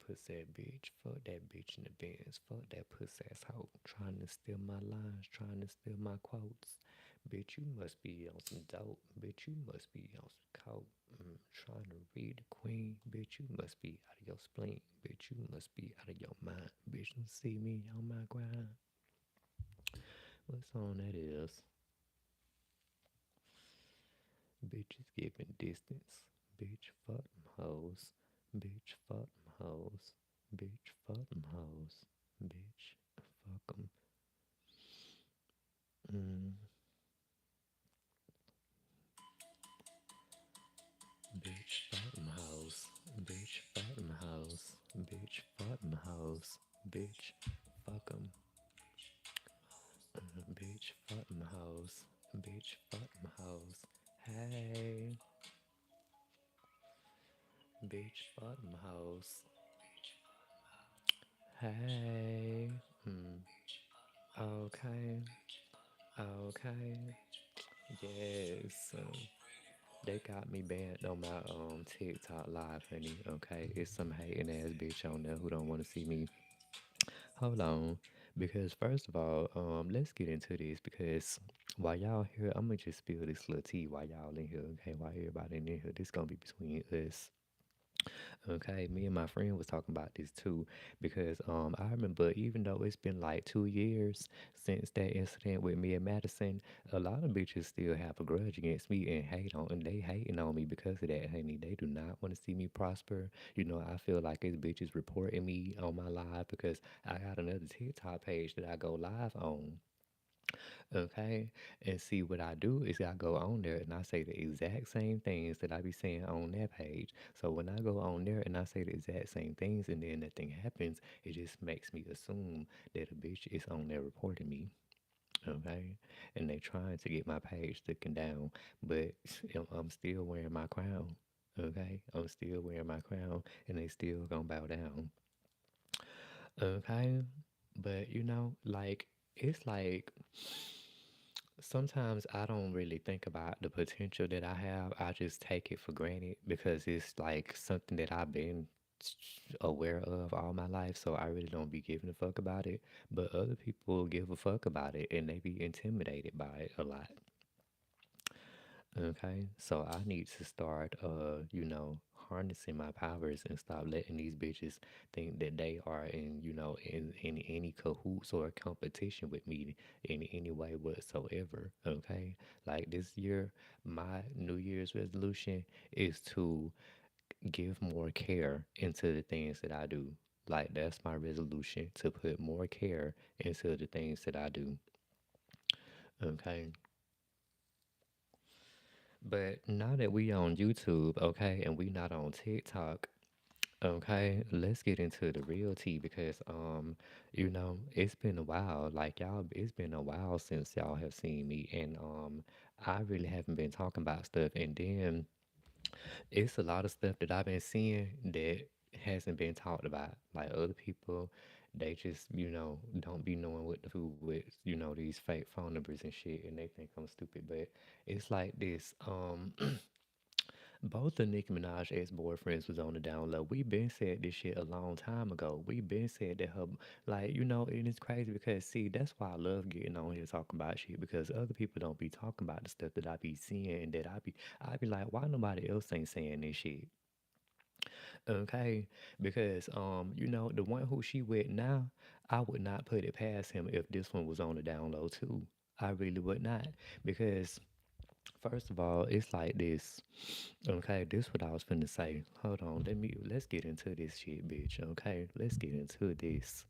pussy ass bitch. Fuck that bitch in the Benz. Fuck that pussy ass hoe. Trying to steal my lines, trying to steal my quotes. Bitch, you must be on some dope. Bitch, you must be on some coke. Trying to read the queen. Bitch, you must be out of your spleen. Bitch, you must be out of your mind. Bitch, don't see me on my grind. What song that is? Bitches giving distance. Bitch, fuck them hoes. Bitch, fuck them hoes. Bitch, fuck them hoes. Bitch, fuck them. Mm. Bitch, fuck them hoes. Bitch, fuck them hoes. Bitch, fuck them hoes. Bitch, fuck them. Bitch, fuck them hoes. Bitch, fuck them hoes. Hey, bitch, fuck them hoes. Hey, okay, okay, yes. They got me banned on my TikTok live, honey. Okay, it's some hating ass bitch on there who don't want to see me. Hold on, because first of all, let's get into this because while y'all here, I'm gonna just spill this little tea while y'all in here. Okay, while everybody in here, this gonna be between us. Okay, me and my friend was talking about this too because I remember even though it's been like 2 years since that incident with me and Madison, a lot of bitches still have a grudge against me and hate on and they hating on me because of that, honey. They do not want to see me prosper. You know, I feel like it's bitches reporting me on my live because I got another TikTok page that I go live on. Okay. And see, what I do is I go on there and I say the exact same things that I be saying on that page. So when I go on there and I say the exact same things and then nothing happens, it just makes me assume that a bitch is on there reporting me. Okay. And they trying to get my page taken down, but I'm still wearing my crown. Okay. I'm still wearing my crown and they still gonna bow down. Okay. But like, it's like sometimes I don't really think about the potential that I have. I just take it for granted because it's like something that I've been aware of all my life. So I really don't be giving a fuck about it. But other people give a fuck about it and they be intimidated by it a lot. Okay, so I need to start, harnessing my powers and stop letting these bitches think that they are in any cahoots or competition with me in any way whatsoever. Okay, like this year, my New Year's resolution is to give more care into the things that I do. Like that's my resolution to put more care into the things that I do. Okay. But now that we on YouTube, okay, and we not on TikTok, okay, let's get into the real tea because it's been a while. Like y'all, it's been a while since y'all have seen me and I really haven't been talking about stuff and then it's a lot of stuff that I've been seeing that hasn't been talked about. Like other people, they just, don't be knowing what to do with, these fake phone numbers and shit and they think I'm stupid. But it's like this. Both the Nicki Minaj ex-boyfriends was on the down low. We been said this shit a long time ago. We been said that her, like, and it's crazy because, see, that's why I love getting on here talking about shit because other people don't be talking about the stuff that I be seeing and that I be like, why nobody else ain't saying this shit? Okay, because the one who she with now, I would not put it past him if this one was on the down low too. I really would not because first of all, it's like this. Okay, this what I was finna say. Hold on, let's get into this shit, bitch. Okay, let's get into this.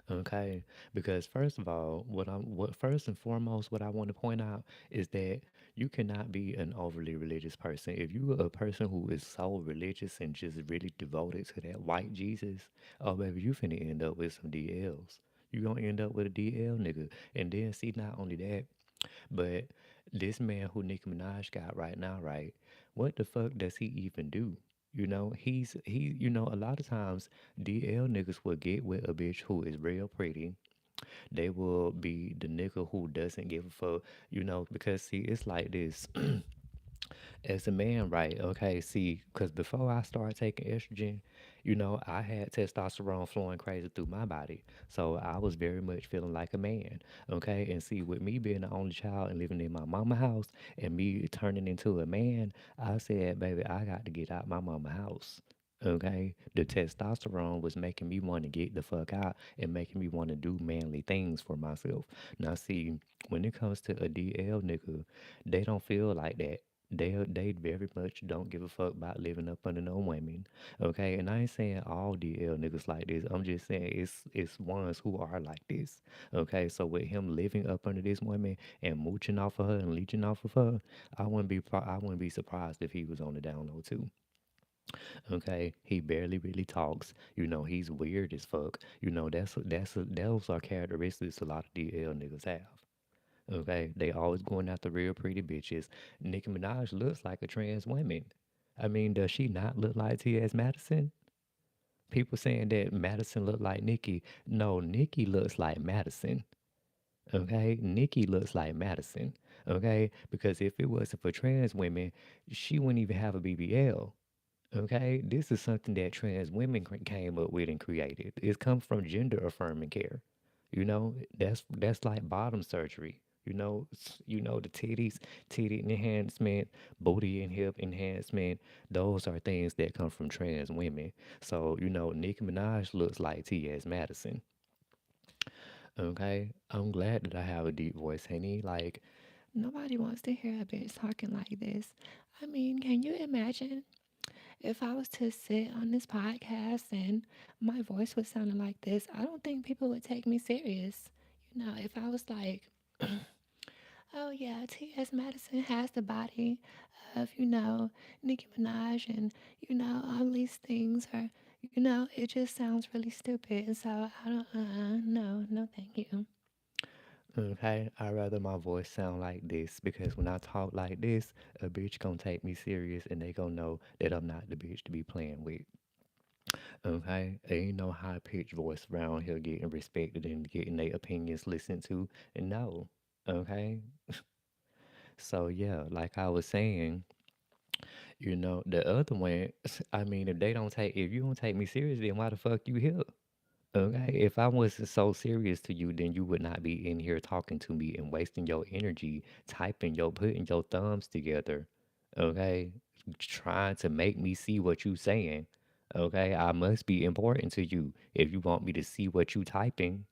Okay, because first of all, what first and foremost, what I want to point out is that you cannot be an overly religious person. If you are a person who is so religious and just really devoted to that white Jesus, oh baby, you finna end up with some DLs. You gonna end up with a DL nigga. And then see not only that, but this man who Nicki Minaj got right now, right? What the fuck does he even do? A lot of times DL niggas will get with a bitch who is real pretty. They will be the nigga who doesn't give a fuck, because see, it's like this. As a man, right? Okay, see, because before I started taking estrogen, I had testosterone flowing crazy through my body. So I was very much feeling like a man. Okay, and see, with me being the only child and living in my mama house and me turning into a man, I said, baby, I got to get out my mama house. Okay, the testosterone was making me want to get the fuck out and making me want to do manly things for myself. Now, see, when it comes to a DL nigga, they don't feel like that. They very much don't give a fuck about living up under no women. Okay, and I ain't saying all DL niggas like this. I'm just saying it's ones who are like this. Okay, so with him living up under this woman and mooching off of her and leeching off of her, I wouldn't be surprised if he was on the down low too. Okay, he barely really talks. He's weird as fuck. Those are characteristics a lot of DL niggas have. Okay, they always going after real pretty bitches. Nicki Minaj looks like a trans woman. I mean, does she not look like T.S. Madison? People saying that Madison look like Nicki. No, Nicki looks like Madison. Okay, Nicki looks like Madison. Okay, because if it wasn't for trans women, she wouldn't even have a BBL. Okay, this is something that trans women came up with and created. It's come from gender affirming care. That's like bottom surgery. The titty enhancement, booty and hip enhancement. Those are things that come from trans women. So Nicki Minaj looks like T.S. Madison. Okay, I'm glad that I have a deep voice, honey. Like nobody wants to hear a bitch talking like this. I mean, can you imagine? If I was to sit on this podcast and my voice was sounding like this, I don't think people would take me serious. If I was like, oh yeah, T.S. Madison has the body of, Nicki Minaj and, all these things are, it just sounds really stupid. And so I don't, no, no, thank you. Okay, I'd rather my voice sound like this because when I talk like this, a bitch gonna take me serious and they gonna know that I'm not the bitch to be playing with. Okay, ain't no high pitched voice around here getting respected and getting their opinions listened to. And no, okay. So yeah, like I was saying, the other one. I mean, if you don't take me serious, then why the fuck you here? Okay, if I wasn't so serious to you, then you would not be in here talking to me and wasting your energy putting your thumbs together. Okay, trying to make me see what you saying. Okay, I must be important to you if you want me to see what you typing.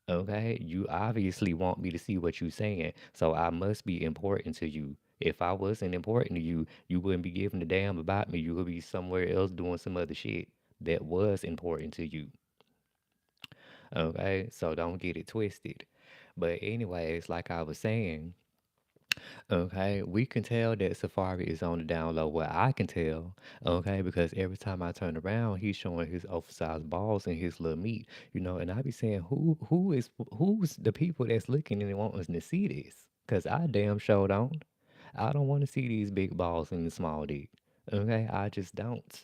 Okay, you obviously want me to see what you saying, so I must be important to you. If I wasn't important to you, you wouldn't be giving a damn about me. You would be somewhere else doing some other shit that was important to you. Okay, so don't get it twisted. But anyways, like I was saying, okay, we can tell that Safari is on the down low. Well, I can tell, okay, because every time I turn around, he's showing his oversized balls and his little meat, and I be saying, who's the people that's looking and wanting to see this? Cause I damn sure don't. I don't want to see these big balls and the small dick. Okay, I just don't.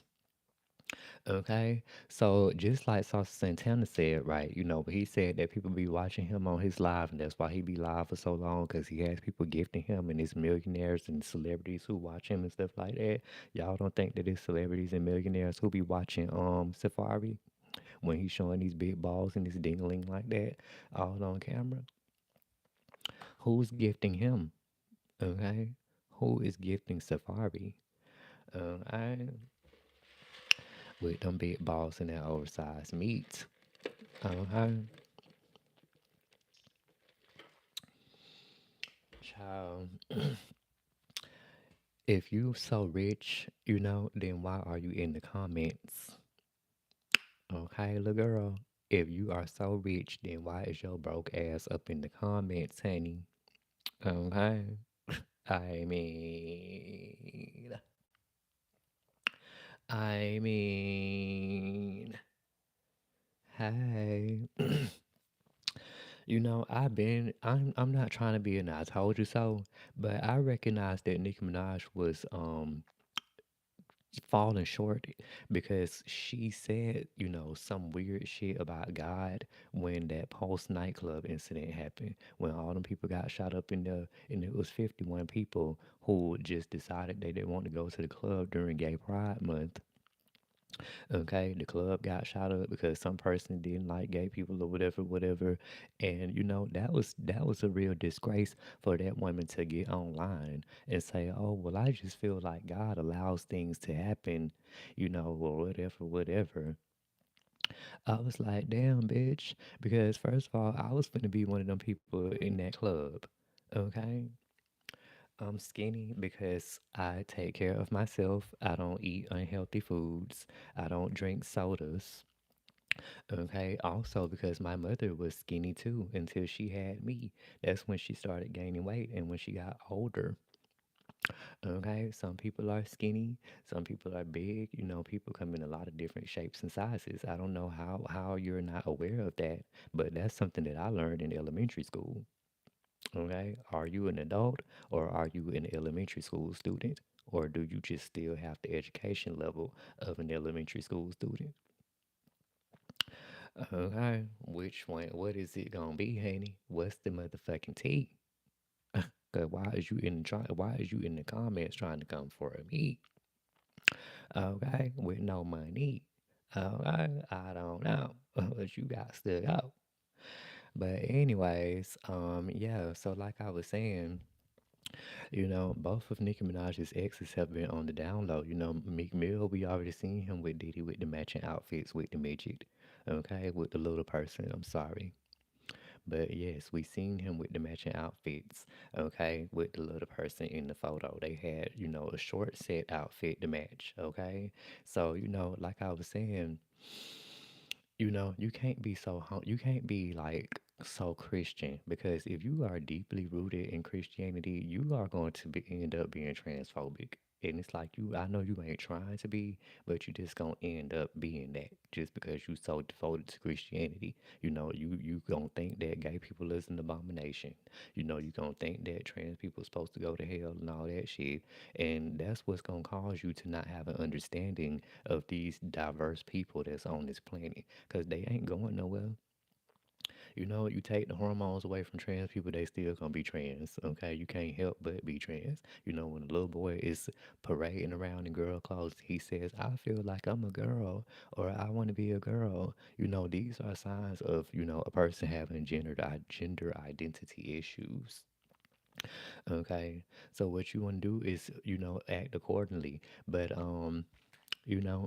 Okay, so just like Sauce Santana said, right? But he said that people be watching him on his live, and that's why he be live for so long, because he has people gifting him, and it's millionaires and celebrities who watch him and stuff like that. Y'all don't think that it's celebrities and millionaires who be watching Safari when he's showing these big balls and his dingling like that all on camera? Who's gifting him? Okay, who is gifting Safari? I with them big balls and that oversized meat. Okay. Child, if you so rich, then why are you in the comments? Okay, little girl. If you are so rich, then why is your broke ass up in the comments, honey? Okay. I mean, I mean, hey. I'm not trying to be an I told you so, but I recognize that Nicki Minaj was falling short because she said, some weird shit about God when that post nightclub incident happened, when all them people got shot up in there, and it was 51 people who just decided they didn't want to go to the club during Gay Pride Month. Okay, the club got shot up because some person didn't like gay people or whatever, whatever. And that was a real disgrace for that woman to get online and say, "Oh, well, I just feel like God allows things to happen, or whatever, whatever." I was like, "Damn, bitch," because first of all, I was gonna be one of them people in that club. Okay, I'm skinny because I take care of myself. I don't eat unhealthy foods. I don't drink sodas. Okay, also because my mother was skinny too until she had me. That's when she started gaining weight and when she got older. Okay, some people are skinny, some people are big. People come in a lot of different shapes and sizes. I don't know how you're not aware of that, but that's something that I learned in elementary school. Okay, are you an adult or are you an elementary school student? Or do you just still have the education level of an elementary school student? Okay, which one? What is it gonna be, honey? What's the motherfucking tea? Cause why is you in the comments trying to come for me? Okay, with no money. Okay, I don't know, but you got to go. But anyways, yeah. So like I was saying, both of Nicki Minaj's exes have been on the down low. Meek Mill, we already seen him with Diddy with the matching outfits with the midget. Okay, with the little person. I'm sorry. But yes, we seen him with the matching outfits, okay, with the little person in the photo. They had, a short set outfit to match, okay? So, like I was saying, you can't be you can't be like so Christian because if you are deeply rooted in Christianity, you are going to end up being transphobic. And it's like I know you ain't trying to be, but you just gonna end up being that just because you so devoted to Christianity. You gonna think that gay people is an abomination. You gonna think that trans people supposed to go to hell and all that shit. And that's what's gonna cause you to not have an understanding of these diverse people that's on this planet because they ain't going nowhere. You take the hormones away from trans people, they still gonna be trans. Okay, you can't help but be trans. When a little boy is parading around in girl clothes, he says, "I feel like I'm a girl," or "I want to be a girl." These are signs of a person having gender identity issues. Okay, so what you want to do is act accordingly, but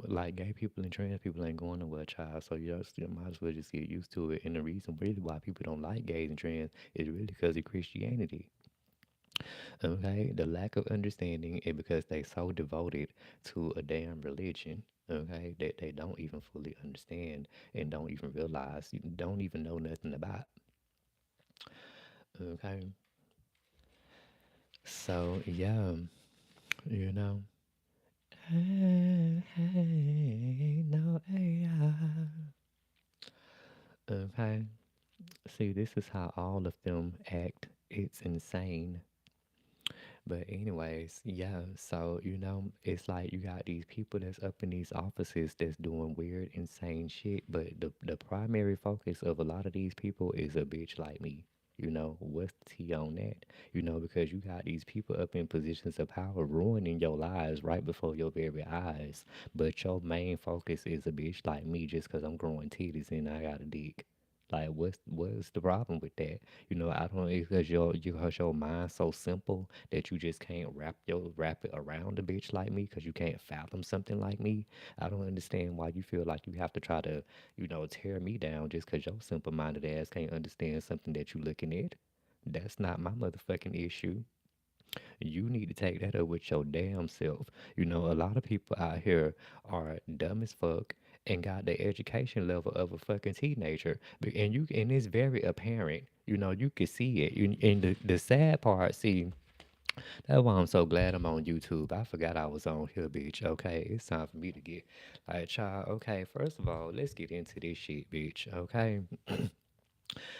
like gay people and trans people ain't going nowhere, child. So you still might as well just get used to it. And the reason really why people don't like gays and trans is really because of Christianity. Okay, the lack of understanding is because they so devoted to a damn religion. Okay, that they don't even fully understand and don't even realize, don't even know nothing about. Okay, so yeah, you know. Hey, hey, no AI. Okay. See, this is how all of them act. It's insane. But anyways, yeah, so it's like you got these people that's up in these offices that's doing weird, insane shit, but the primary focus of a lot of these people is a bitch like me. What's the tea on that? Because you got these people up in positions of power ruining your lives right before your very eyes. But your main focus is a bitch like me just because I'm growing titties and I got a dick. Like, what's the problem with that? I don't know because your mind's so simple that you just can't wrap it around a bitch like me because you can't fathom something like me. I don't understand why you feel like you have to try to, tear me down just because your simple minded ass can't understand something that you looking at. That's not my motherfucking issue. You need to take that up with your damn self. A lot of people out here are dumb as fuck and got the education level of a fucking teenager. And it's very apparent. You can see it. And the sad part, see, that's why I'm so glad I'm on YouTube. I forgot I was on here, bitch. Okay, it's time for me to get like, child. Okay, first of all, let's get into this shit, bitch. Okay,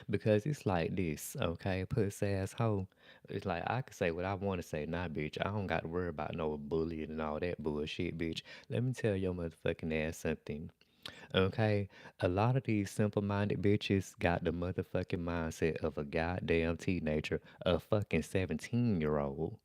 Because it's like this, okay? Pussy asshole. It's like I can say what I want to say, nah, bitch. I don't got to worry about no bullying and all that bullshit, bitch. Let me tell your motherfucking ass something. Okay, a lot of these simple-minded bitches got the motherfucking mindset of a goddamn teenager, a fucking 17-year-old.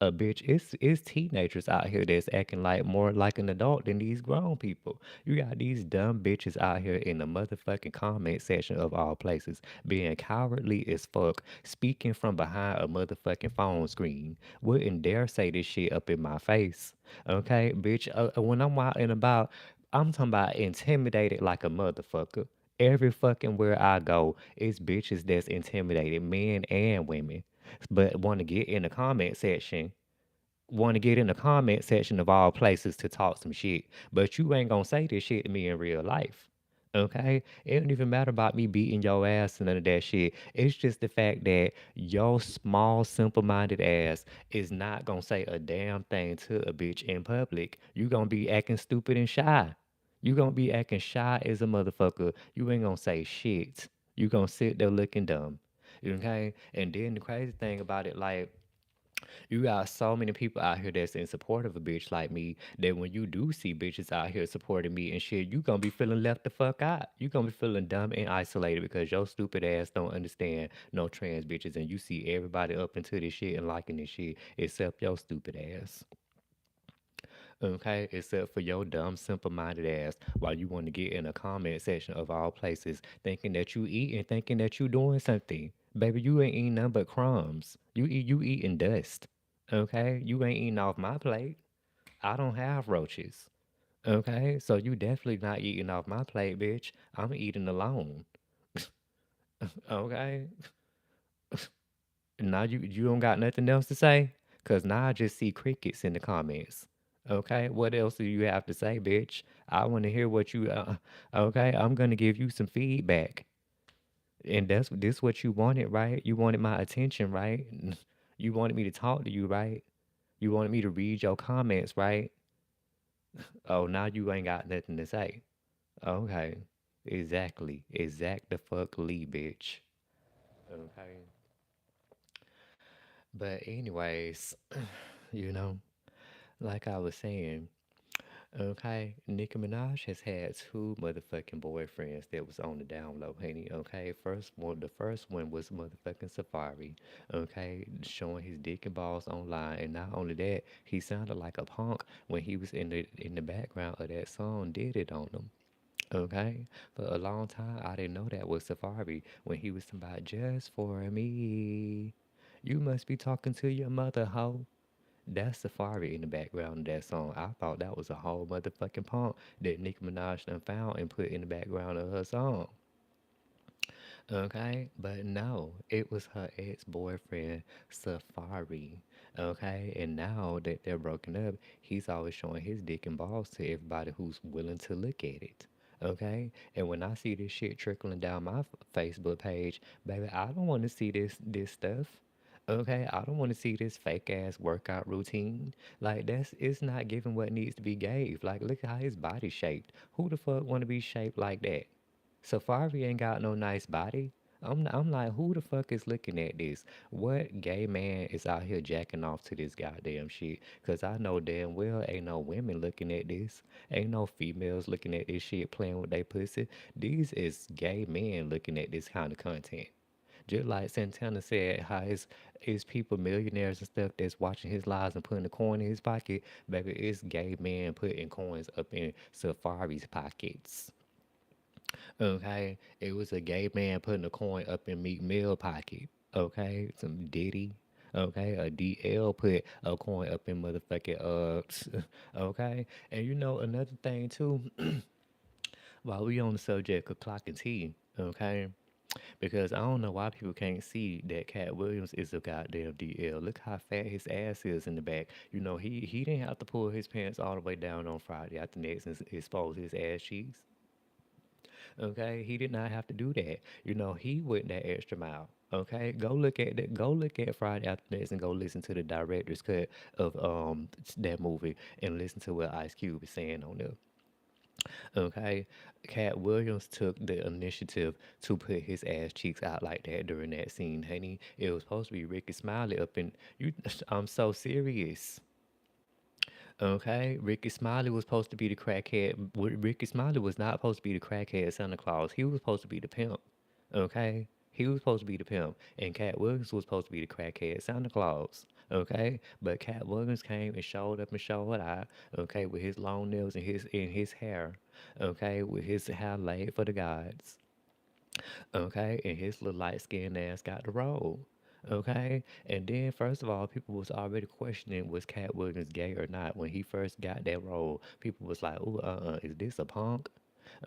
A bitch, it's teenagers out here that's acting like more like an adult than these grown people. You got these dumb bitches out here in the motherfucking comment section of all places, being cowardly as fuck, speaking from behind a motherfucking phone screen. Wouldn't dare say this shit up in my face. Okay, bitch, when I'm out and about, I'm talking about intimidated like a motherfucker. Every fucking where I go, it's bitches that's intimidated, men and women. But want to get in the comment section of all places to talk some shit. But you ain't gonna say this shit to me in real life. Okay? It don't even matter about me beating your ass and none of that shit. It's just the fact that your small, simple minded ass is not gonna say a damn thing to a bitch in public. You gonna be acting stupid and shy. You gonna be acting shy as a motherfucker. You ain't gonna say shit. You gonna sit there looking dumb. Okay? And then the crazy thing about it, like, you got so many people out here that's in support of a bitch like me that when you do see bitches out here supporting me and shit, you gonna be feeling left the fuck out. You gonna be feeling dumb and isolated because your stupid ass don't understand no trans bitches and you see everybody up into this shit and liking this shit except your stupid ass. Okay, except for your dumb, simple-minded ass, while you want to get in a comment section of all places, thinking that you eating, thinking that you doing something. Baby, you ain't eating nothing but crumbs. You eating dust. Okay, you ain't eating off my plate. I don't have roaches. Okay, so you definitely not eating off my plate, bitch. I'm eating alone. Okay, now you don't got nothing else to say, cause now I just see crickets in the comments. Okay, what else do you have to say, bitch? I want to hear what you. Okay, I'm gonna give you some feedback, and that's this what you wanted, right? You wanted my attention, right? You wanted me to talk to you, right? You wanted me to read your comments, right? Oh, now you ain't got nothing to say. Okay, exactly, exact the fuck Lee, bitch. Okay, but anyways, you know, like I was saying. Okay, Nicki Minaj has had two motherfucking boyfriends that was on the down low, honey. Okay, the first one was motherfucking Safari. Okay, showing his dick and balls online, and not only that, he sounded like a punk when he was in the background of that song. Did it on them. Okay, for a long time I didn't know that was Safari when he was talking about just for me. You must be talking to your mother, hoe. That's Safari in the background of that song. I thought that was a whole motherfucking punk that Nicki Minaj done found and put in the background of her song. Okay, but no, it was her ex-boyfriend Safari. Okay, and now that they're broken up, he's always showing his dick and balls to everybody who's willing to look at it. Okay, and when I see this shit trickling down my Facebook page, baby, I don't want to see this stuff. Okay, I don't want to see this fake ass workout routine. Like it's not giving what needs to be gave. Like look at how his body's shaped. Who the fuck want to be shaped like that? Safari ain't got no nice body. I'm like, who the fuck is looking at this? What gay man is out here jacking off to this goddamn shit? Cause I know damn well ain't no women looking at this. Ain't no females looking at this shit playing with they pussy. These is gay men looking at this kind of content. Just like Santana said, how his people, millionaires and stuff, that's watching his lives and putting a coin in his pocket, baby, it's gay men putting coins up in Safari's pockets. Okay, it was a gay man putting a coin up in Meek Mill pocket. Okay, some Diddy. Okay, a DL put a coin up in motherfucking okay, and you know another thing too. While we on the subject of clock and tea, okay, because I don't know why people can't see that Cat Williams is a goddamn DL. Look how fat his ass is in the back. You know he didn't have to pull his pants all the way down on Friday after next and expose his ass cheeks. Okay, he did not have to do that. You know, he went that extra mile. Okay, go look at that. Go look at Friday After Next and go listen to the director's cut of that movie and listen to what Ice Cube is saying on there. Okay, Cat Williams took the initiative to put his ass cheeks out like that during that scene, honey. It was supposed to be Ricky Smiley up in you. I'm so serious. Okay, Ricky Smiley was supposed to be the crackhead. Ricky Smiley was not supposed to be the crackhead Santa Claus. He was supposed to be the pimp. Okay, he was supposed to be the pimp, and Cat Williams was supposed to be the crackhead Santa Claus. Okay, but Cat Williams came and showed up and showed out. Okay, with his long nails and his hair. Okay, with his hair laid for the gods. Okay, and his little light skinned ass got the role. Okay, and then first of all, people was already questioning was Cat Williams gay or not when he first got that role. People was like, "Oh, is this a punk?"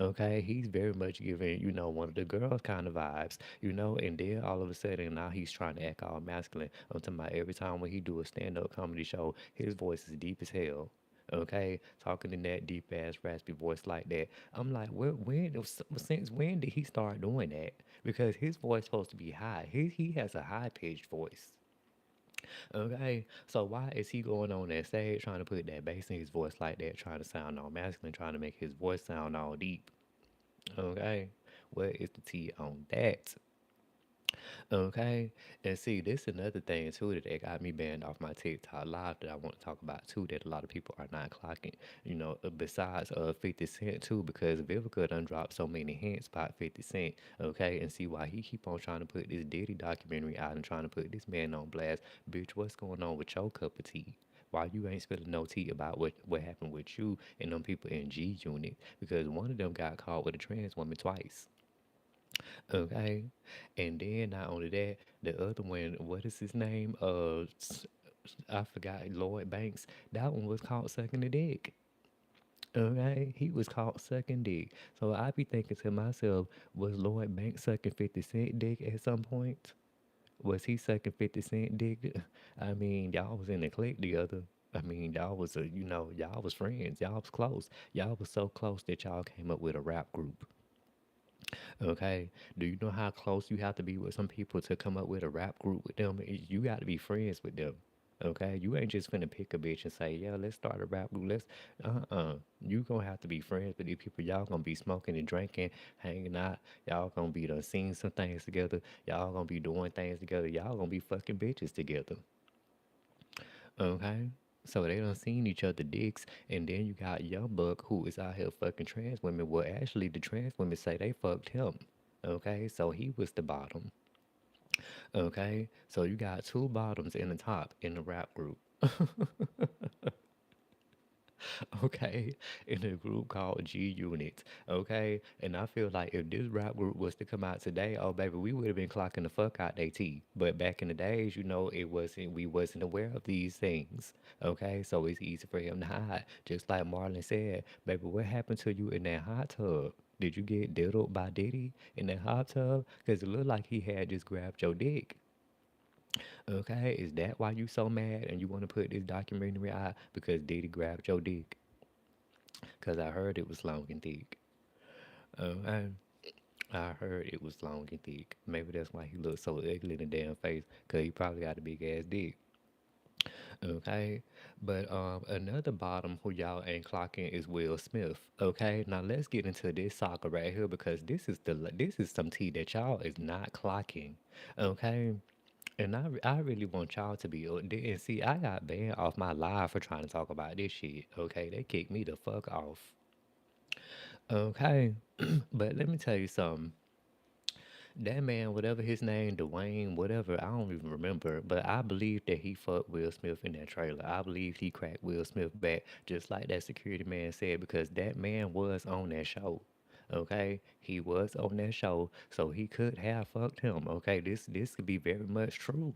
Okay, he's very much giving, one of the girls kind of vibes, and then all of a sudden now he's trying to act all masculine. I'm talking about every time when he do a stand-up comedy show, his voice is deep as hell. Okay, talking in that deep ass raspy voice like that. I'm like, since when did he start doing that? Because his voice supposed to be high. He has a high pitched voice. Okay, so why is he going on that stage trying to put that bass in his voice like that, trying to sound all masculine, trying to make his voice sound all deep? Okay, what is the tea on that? Okay, and see, this another thing too that got me banned off my TikTok live that I want to talk about too that a lot of people are not clocking. Besides 50 Cent too, because Vivica done dropped so many hints about 50 Cent. Okay, and see why he keep on trying to put this Diddy documentary out and trying to put this man on blast. Bitch, what's going on with your cup of tea? Why you ain't spilling no tea about what happened with you and them people in G Unit? Because one of them got caught with a trans woman twice. Okay. And then not only that, the other one, what is his name? I forgot, Lloyd Banks. That one was caught sucking the dick. Okay. He was caught sucking dick. So I be thinking to myself, was Lloyd Banks sucking 50 Cent dick at some point? Was he sucking 50 Cent dick? I mean, y'all was in a clique together. I mean, y'all was friends. Y'all was close. Y'all was so close that y'all came up with a rap group. Okay. Do you know how close you have to be with some people to come up with a rap group with them? You got to be friends with them. Okay. You ain't just finna pick a bitch and say, yeah, let's start a rap group. You gonna have to be friends with these people. Y'all gonna be smoking and drinking, hanging out. Y'all gonna be done seeing some things together. Y'all gonna be doing things together. Y'all gonna be fucking bitches together. Okay. So they done seen each other dicks, and then you got Young Buck who is out here fucking trans women. Well, actually, the trans women say they fucked him. Okay, so he was the bottom. Okay, so you got two bottoms in the top in the rap group. Okay, in a group called G Unit. Okay, and I feel like if this rap group was to come out today, oh baby, we would have been clocking the fuck out they tea. But back in the days, we wasn't aware of these things. Okay, so it's easy for him to hide. Just like Marlon said, baby, what happened to you in that hot tub? Did you get diddled by Diddy in that hot tub? Because it looked like he had just grabbed your dick. Okay, is that why you so mad and you want to put this documentary out because Diddy grabbed your dick? Because I heard it was long and thick. Okay, I heard it was long and thick. Maybe that's why he looks so ugly in the damn face. Because he probably got a big ass dick. Okay, but another bottom who y'all ain't clocking is Will Smith. Okay, now let's get into this saga right here because this is some tea that y'all is not clocking. Okay, and I really want y'all to be and see I got banned off my live for trying to talk about this shit. Okay, they kicked me the fuck off. Okay, but let me tell you something. That man, whatever his name, Dwayne, whatever, I don't even remember, but I believe that he fucked Will Smith in that trailer. I believe he cracked Will Smith back, just like that security man said, because that man was on that show. Okay, he was on that show, so he could have fucked him. Okay, this could be very much true.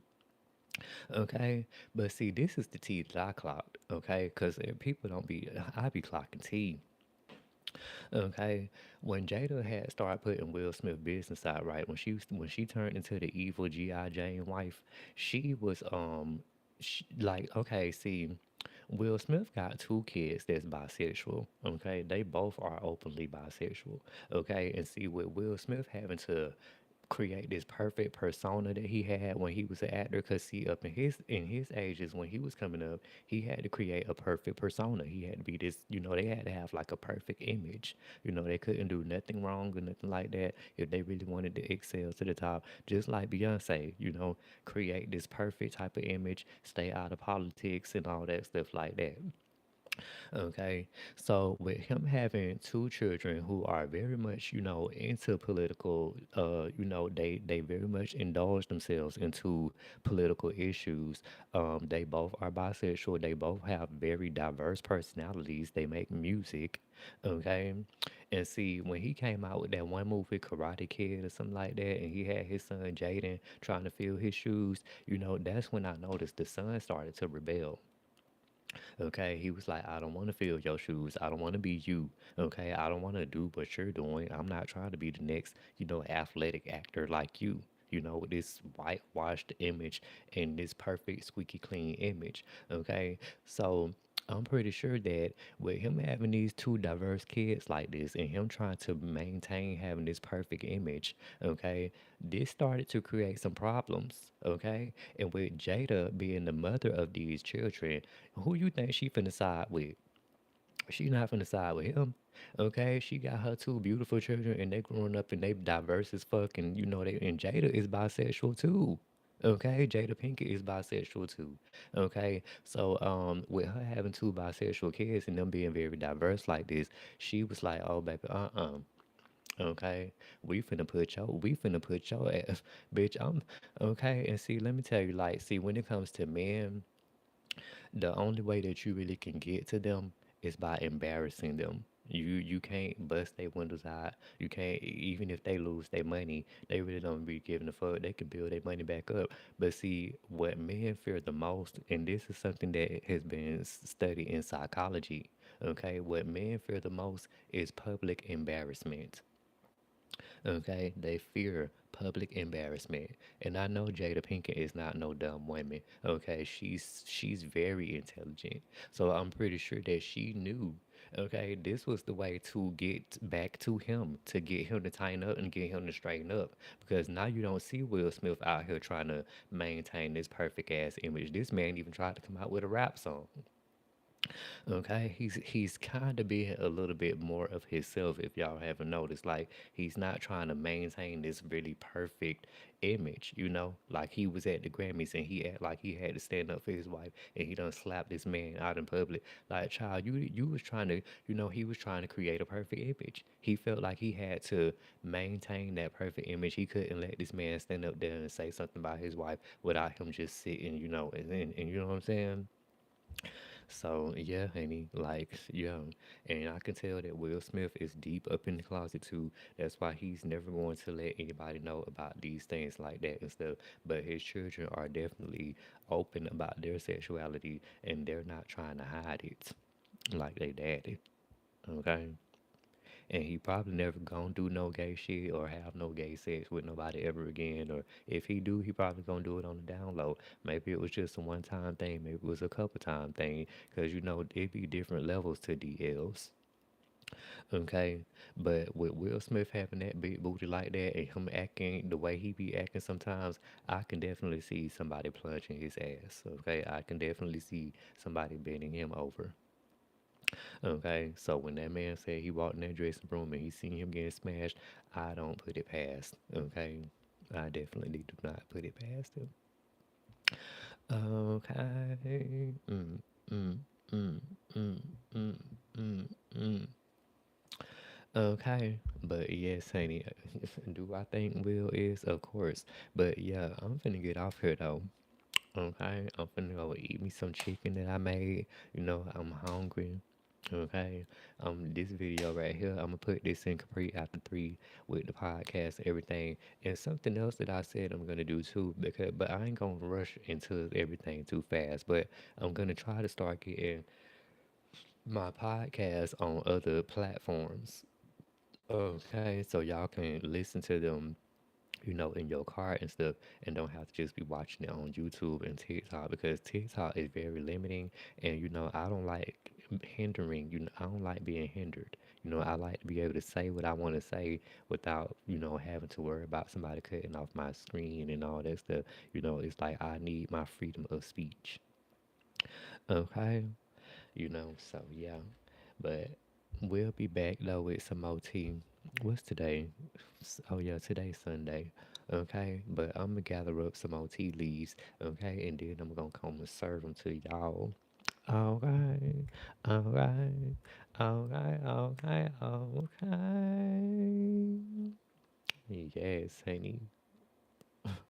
Okay, but see, this is the tea that I clocked. Okay, because people don't be, I be clocking tea. Okay, when Jada had started putting Will Smith business out, right? When she turned into the evil G.I. Jane wife, she was like, okay, see, Will Smith got two kids that's bisexual. Okay, they both are openly bisexual. Okay, and see with Will Smith having to create this perfect persona that he had when he was an actor. Cause see, up in his ages when he was coming up, he had to create a perfect persona. He had to be this, they had to have like a perfect image. They couldn't do nothing wrong or nothing like that if they really wanted to excel to the top. Just like Beyonce, create this perfect type of image, stay out of politics and all that stuff like that. Okay, so with him having two children who are very much, into political, they very much indulge themselves into political issues. They both are bisexual. They both have very diverse personalities. They make music. Okay, and see when he came out with that one movie, Karate Kid or something like that, and he had his son Jaden trying to fill his shoes. That's when I noticed the son started to rebel. Okay, he was like, I don't want to fill your shoes. I don't want to be you. Okay, I don't want to do what you're doing. I'm not trying to be the next, athletic actor like you. With this whitewashed image and this perfect squeaky clean image. Okay, so I'm pretty sure that with him having these two diverse kids like this and him trying to maintain having this perfect image, okay, this started to create some problems, okay? And with Jada being the mother of these children, who you think she finna side with? She not finna side with him. Okay, she got her two beautiful children and they growing up and they diverse as fuck and they and Jada is bisexual too. Okay, Jada Pinkett is bisexual too. Okay, so with her having two bisexual kids and them being very diverse like this, she was like, "Oh baby, okay, we finna put your ass, bitch. I'm okay." And see, let me tell you, like, see, when it comes to men, the only way that you really can get to them is by embarrassing them. You can't bust their windows out. You can't even if they lose their money, they really don't be giving a fuck. They can build their money back up. But see, what men fear the most, and this is something that has been studied in psychology. Okay, what men fear the most is public embarrassment. Okay, they fear public embarrassment. And I know Jada Pinkett is not no dumb woman. Okay, she's very intelligent. So I'm pretty sure that she knew. Okay, this was the way to get back to him, to get him to tighten up and get him to straighten up. Because now you don't see Will Smith out here trying to maintain this perfect ass image. This man even tried to come out with a rap song. Okay, he's kind of being a little bit more of himself. If y'all haven't noticed, like he's not trying to maintain this really perfect image. Like he was at the Grammys and he act like he had to stand up for his wife, and he done slapped this man out in public. Like, child, you was trying to, he was trying to create a perfect image. He felt like he had to maintain that perfect image. He couldn't let this man stand up there and say something about his wife without him just sitting, and you know what I'm saying. So yeah, honey, like yeah, and I can tell that Will Smith is deep up in the closet too. That's why he's never going to let anybody know about these things like that and stuff. But his children are definitely open about their sexuality, and they're not trying to hide it like they daddy. Okay. And he probably never gonna do no gay shit or have no gay sex with nobody ever again. Or if he do, he probably gonna do it on the down low. Maybe it was just a one time thing. Maybe it was a couple time thing. Cause it be different levels to DLs. Okay, but with Will Smith having that big booty like that and him acting the way he be acting sometimes, I can definitely see somebody plunging his ass. Okay, I can definitely see somebody bending him over. Okay, so when that man said he walked in that dressing room and he seen him getting smashed, I don't put it past. Okay, I definitely do not put it past him. Okay. Mm, mm, mm, mm, mm, mm. Okay, but yes, honey, do I think Will is? Of course. But yeah, I'm finna get off here though. Okay, I'm finna go eat me some chicken that I made. I'm hungry. Okay, this video right here, I'm gonna put this in complete after three with the podcast, everything, and something else that I said I'm gonna do too. But I ain't gonna rush into everything too fast. But I'm gonna try to start getting my podcast on other platforms. Okay, so y'all can listen to them in your car and stuff, and don't have to just be watching it on YouTube and TikTok because TikTok is very limiting, and I don't like hindering. I don't like being hindered. I like to be able to say what I want to say without, having to worry about somebody cutting off my screen and all that stuff. It's like I need my freedom of speech. Okay. So yeah. But we'll be back though with some more tea. What's today? Oh yeah, today's Sunday. Okay, but I'm gonna gather up some more tea leaves. Okay, and then I'm gonna come and serve them to y'all. Okay, okay, okay, okay, okay. Yes, honey.